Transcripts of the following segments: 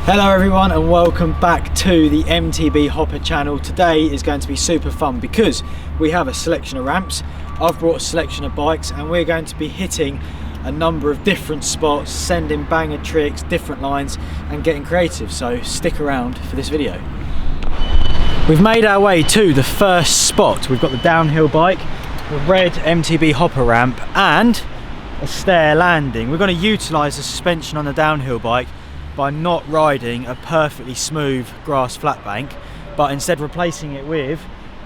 Hello everyone and welcome back to the MTB Hopper channel. Today is going to be super fun because we have a selection of ramps, I've brought a selection of bikes, and we're going to be hitting a number of different spots, sending banger tricks, different lines and getting creative, so stick around for this video. We've made our way to the first spot. We've got the downhill bike, the red MTB Hopper ramp and a stair landing. We're going to utilise the suspension on the downhill bike by not riding a perfectly smooth grass flat bank, but instead replacing it with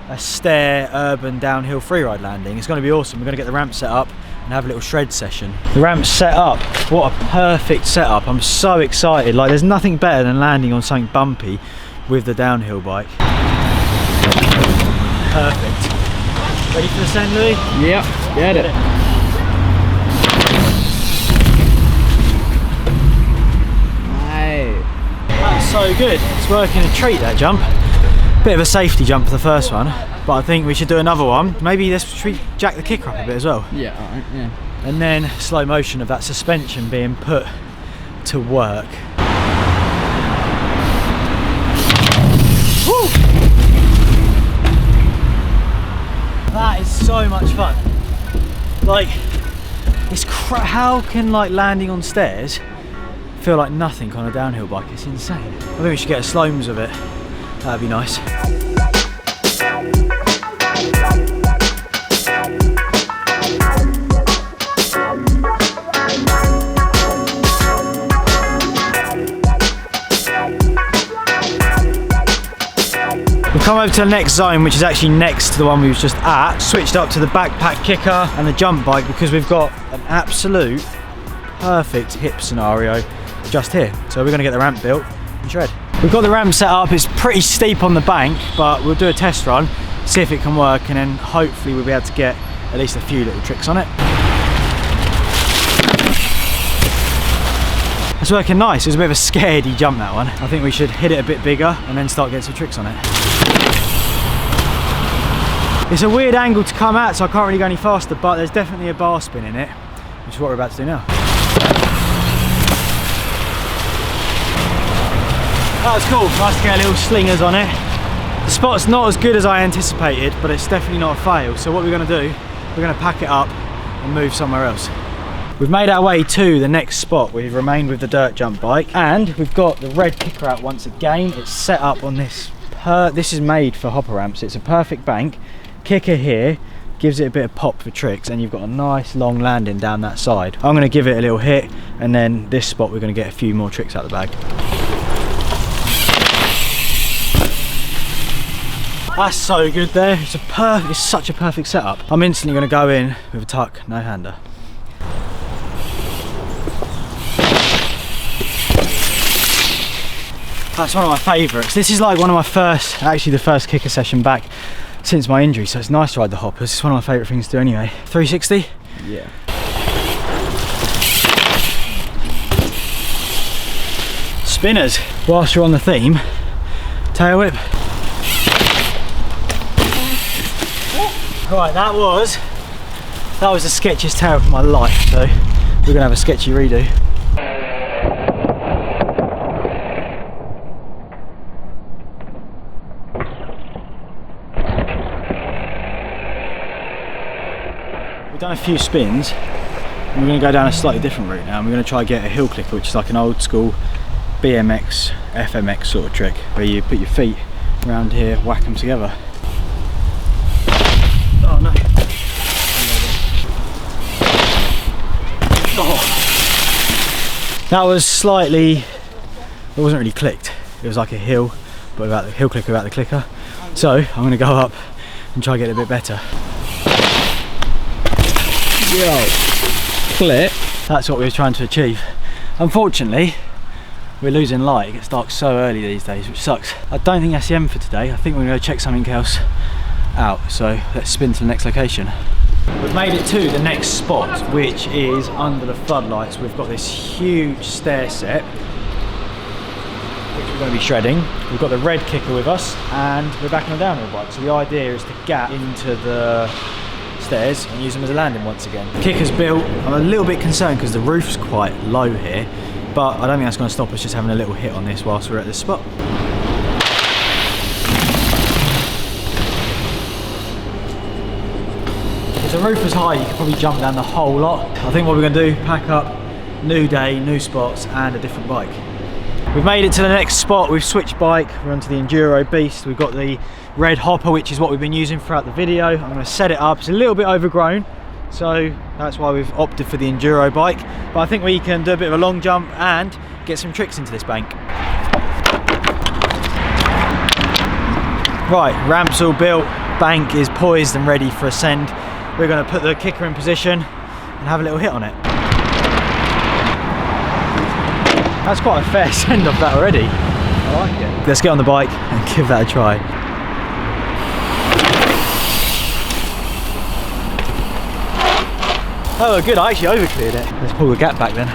a stair urban downhill freeride landing. It's going to be awesome. We're going to get the ramp set up and have a little shred session. The ramp's set up. What a perfect setup. I'm so excited. Like, there's nothing better than landing on something bumpy with the downhill bike. Perfect. Ready for the send, Louis? Yep, get it. That's so good. It's working a treat, that jump. Bit of a safety jump for the first one, but I think we should do another one. Maybe should we jack the kicker up a bit as well? Yeah, alright, yeah. And then slow motion of that suspension being put to work. Woo! That is so much fun. Like, how can like landing on stairs feel like nothing on a downhill bike? It's insane. I think we should get a Slomes of it. That'd be nice. We've come over to the next zone, which is actually next to the one we was just at. Switched up to the backpack kicker and the jump bike because we've got an absolute perfect hip scenario just here. So we're going to get the ramp built and shred. We've got the ramp set up. It's pretty steep on the bank, but we'll do a test run, see if it can work, and then hopefully we'll be able to get at least a few little tricks on it. It's working nice. It was a bit of a scaredy jump, that one. I think we should hit it a bit bigger and then start getting some tricks on it. It's a weird angle to come at, so I can't really go any faster, but there's definitely a bar spin in it, which is what we're about to do now. That was cool. Nice to get little slingers on it. The spot's not as good as I anticipated, but it's definitely not a fail. So what we're going to do, we're going to pack it up and move somewhere else. We've made our way to the next spot. We've remained with the dirt jump bike, and we've got the red kicker out once again. It's set up on this. This is made for hopper ramps. It's a perfect bank. Kicker here gives it a bit of pop for tricks, and you've got a nice long landing down that side. I'm going to give it a little hit, and then this spot we're going to get a few more tricks out of the bag. That's so good there. It's such a perfect setup. I'm instantly going to go in with a tuck, no hander. That's one of my favourites. This is like one of my first, actually the first kicker session back since my injury, so it's nice to ride the hoppers. It's one of my favourite things to do anyway. 360? Yeah. Spinners. Whilst you're on the theme, tail whip. Right, that was the sketchiest tail of my life, so we're gonna have a sketchy redo. We've done a few spins, and we're gonna go down a slightly different route now, and we're gonna try and get a hill clicker, which is like an old school BMX, FMX sort of trick, where you put your feet around here, whack them together. Oh no. Oh. That was slightly, it wasn't really clicked. It was like a hill, but without the hill clicker, without the clicker. So I'm gonna go up and try and get it a bit better. Yo, clip. That's what we were trying to achieve. Unfortunately, we're losing light. It gets dark so early these days, which sucks. I don't think that's the end for today. I think we're gonna go check something else out, so let's spin to the next location. We've made it to the next spot, which is under the floodlights. We've got this huge stair set, which we're going to be shredding. We've got the red kicker with us, and we're back on the downhill bike. So the idea is to gap into the stairs and use them as a landing once again. The kicker's built. I'm a little bit concerned because the roof's quite low here, but I don't think that's going to stop us just having a little hit on this whilst we're at this spot. If the roof was high, you could probably jump down the whole lot. I think what we're going to do, pack up, new day, new spots, and a different bike. We've made it to the next spot. We've switched bike. We're onto the Enduro Beast. We've got the red hopper, which is what we've been using throughout the video. I'm going to set it up. It's a little bit overgrown, so that's why we've opted for the Enduro bike. But I think we can do a bit of a long jump and get some tricks into this bank. Right, ramp's all built. Bank is poised and ready for ascend. We're going to put the kicker in position and have a little hit on it. That's quite a fair send off that already. I like it. Let's get on the bike and give that a try. Oh good, I actually overcleared it. Let's pull the gap back then.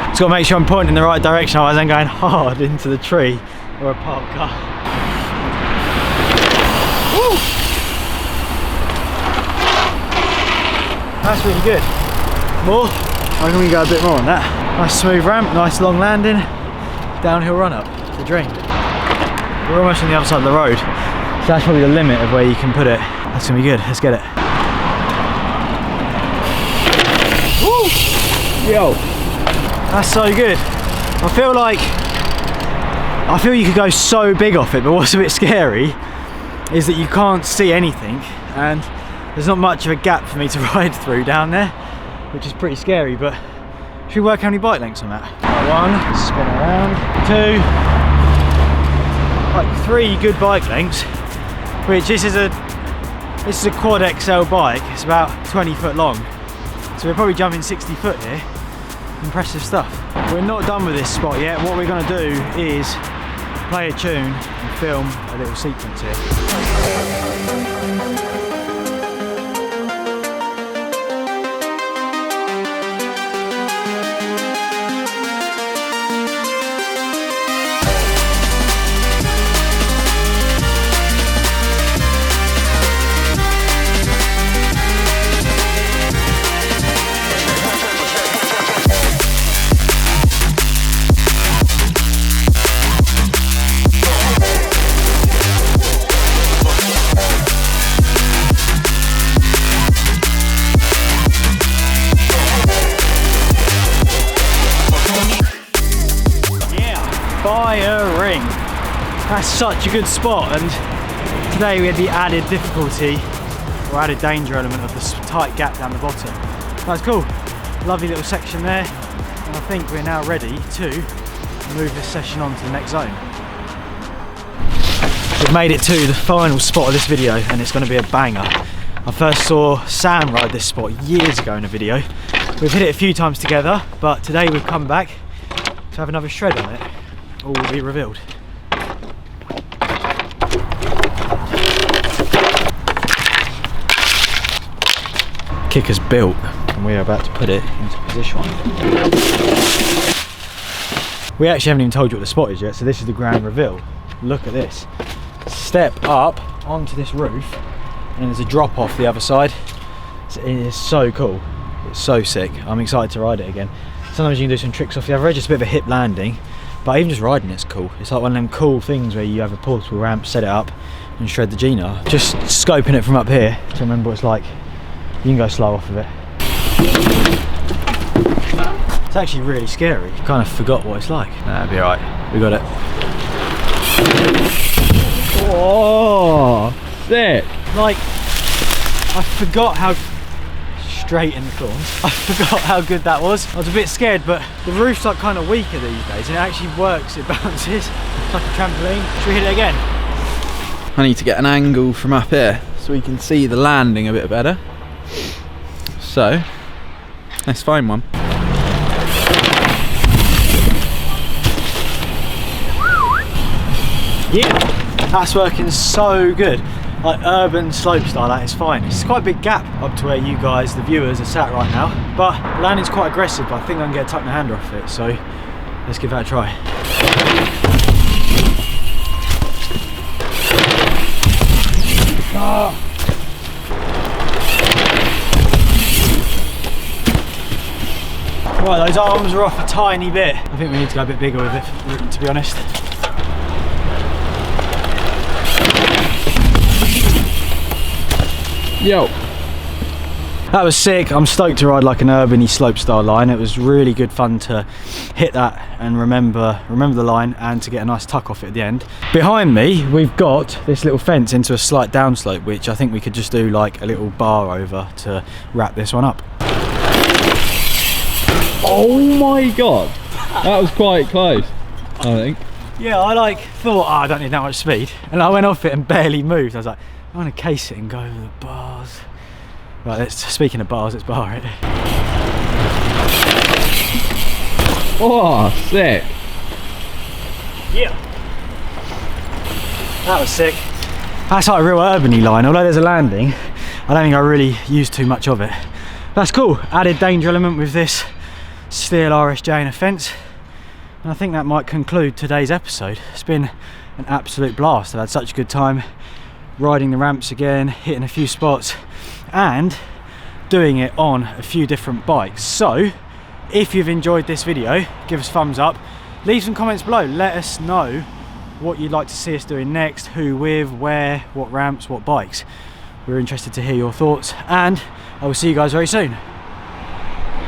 Just got to make sure I'm pointing in the right direction, otherwise I'm going hard into the tree or a parked car. Woo! That's really good. More? I'm going to go a bit more on that. Nice smooth ramp, nice long landing, downhill run up to the drain. We're almost on the other side of the road, so that's probably the limit of where you can put it. That's going to be good, let's get it. Woo! Yo! That's so good. I feel you could go so big off it, but what's a bit scary is that you can't see anything and there's not much of a gap for me to ride through down there, which is pretty scary, but should we work how many bike lengths on that? 1, spin around, 2, like 3 good bike lengths, which this is a quad XL bike. It's about 20 foot long, so we're probably jumping 60 foot here. Impressive stuff. We're not done with this spot yet. What we're going to do is play a tune and film a little sequence here. Firing! That's such a good spot, and today we had the added difficulty or added danger element of this tight gap down the bottom. That's cool. Lovely little section there, and I think we're now ready to move this session on to the next zone. We've made it to the final spot of this video, and it's going to be a banger. I first saw Sam ride this spot years ago in a video. We've hit it a few times together, but today we've come back to have another shred on it. All will be revealed. Kicker's built and we are about to put it into position. We actually haven't even told you what the spot is yet, so this is the grand reveal. Look at this. Step up onto this roof and there's a drop off the other side. It is so cool. It's so sick. I'm excited to ride it again. Sometimes you can do some tricks off the other edge, just a bit of a hip landing. But even just riding it's cool. It's like one of them cool things where you have a portable ramp, set it up and shred the Gina. Just scoping it from up here to remember what it's like. You can go slow off of it. It's actually really scary. You kind of forgot what it's like. Nah, it'll be alright. We got it. Oh, sick! Like, I forgot how straight in the corners. I forgot how good that was. I was a bit scared, but the roof's like kind of weaker these days and it actually works, it bounces. It's like a trampoline. Should we hit it again? I need to get an angle from up here so we can see the landing a bit better. So, let's find one. Yeah, that's working so good. Like urban slope style, that is fine. It's quite a big gap up to where you guys, the viewers, are sat right now. But landing's quite aggressive, but I think I can get a tuck in the hander off it. So let's give that a try. Oh. Right, those arms are off a tiny bit. I think we need to go a bit bigger with it, to be honest. Yo. That was sick. I'm stoked to ride like an urban-y slopestyle line. It was really good fun to hit that and remember the line and to get a nice tuck off it at the end. Behind me, we've got this little fence into a slight downslope, which I think we could just do like a little bar over to wrap this one up. Oh my god, that was quite close, I think. Yeah, I thought, oh, I don't need that much speed, and I went off it and barely moved. I was like, I want to case it and go over the bars. Right, speaking of bars, let's bar it. Oh, sick. Yeah. That was sick. That's like a real urban-y line. Although there's a landing, I don't think I really used too much of it. That's cool. Added danger element with this steel RSJ and a fence. And I think that might conclude today's episode. It's been an absolute blast. I've had such a good time riding the ramps again, hitting a few spots, and doing it on a few different bikes. So if you've enjoyed this video, give us a thumbs up, leave some comments below, let us know what you'd like to see us doing next, who with, where, what ramps, what bikes. We're interested to hear your thoughts, and I will see you guys very soon.